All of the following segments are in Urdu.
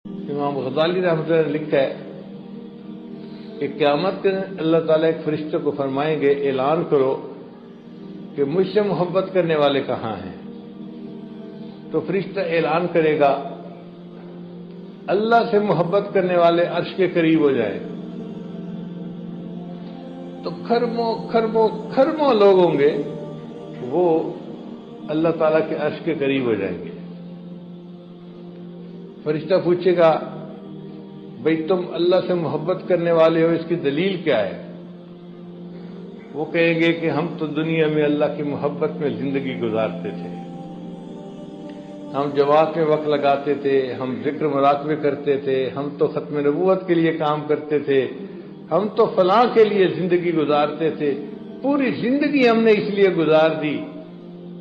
امام غزالی رحمۃ اللہ نے لکھا ہے کہ قیامت کے دن اللہ تعالیٰ ایک فرشتے کو فرمائیں گے اعلان کرو کہ مجھ سے محبت کرنے والے کہاں ہیں؟ تو فرشتہ اعلان کرے گا اللہ سے محبت کرنے والے عرش کے قریب ہو جائیں، تو کھربوں کھربوں کھربوں لوگ ہوں گے وہ اللہ تعالیٰ کے عرش کے قریب ہو جائیں گے۔ فرشتہ پوچھے گا بھئی تم اللہ سے محبت کرنے والے ہو، اس کی دلیل کیا ہے؟ وہ کہیں گے کہ ہم تو دنیا میں اللہ کی محبت میں زندگی گزارتے تھے، ہم جماعت میں وقت لگاتے تھے، ہم ذکر مراقبے کرتے تھے، ہم تو ختم نبوت کے لیے کام کرتے تھے، ہم تو فلاں کے لیے زندگی گزارتے تھے، پوری زندگی ہم نے اس لیے گزار دی،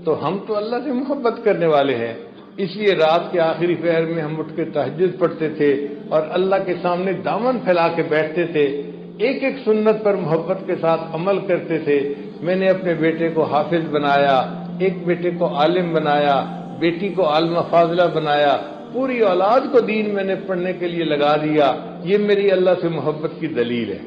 تو ہم تو اللہ سے محبت کرنے والے ہیں، اس لیے رات کے آخری پہر میں ہم اٹھ کے تہجد پڑھتے تھے اور اللہ کے سامنے دامن پھیلا کے بیٹھتے تھے، ایک ایک سنت پر محبت کے ساتھ عمل کرتے تھے۔ میں نے اپنے بیٹے کو حافظ بنایا، ایک بیٹے کو عالم بنایا، بیٹی کو عالمہ فاضلہ بنایا، پوری اولاد کو دین میں نے پڑھنے کے لیے لگا دیا، یہ میری اللہ سے محبت کی دلیل ہے۔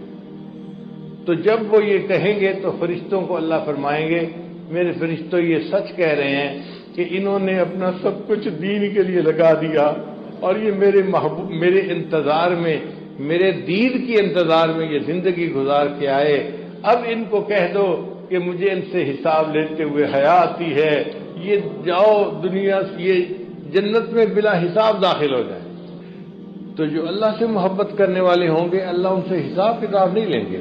تو جب وہ یہ کہیں گے تو فرشتوں کو اللہ فرمائیں گے میرے فرشتوں یہ سچ کہہ رہے ہیں کہ انہوں نے اپنا سب کچھ دین کے لیے لگا دیا اور یہ میرے انتظار میں، میرے دین کی انتظار میں یہ زندگی گزار کے آئے، اب ان کو کہہ دو کہ مجھے ان سے حساب لیتے ہوئے حیا آتی ہے، یہ جاؤ دنیا سے یہ جنت میں بلا حساب داخل ہو جائے۔ تو جو اللہ سے محبت کرنے والے ہوں گے اللہ ان سے حساب کتاب نہیں لیں گے۔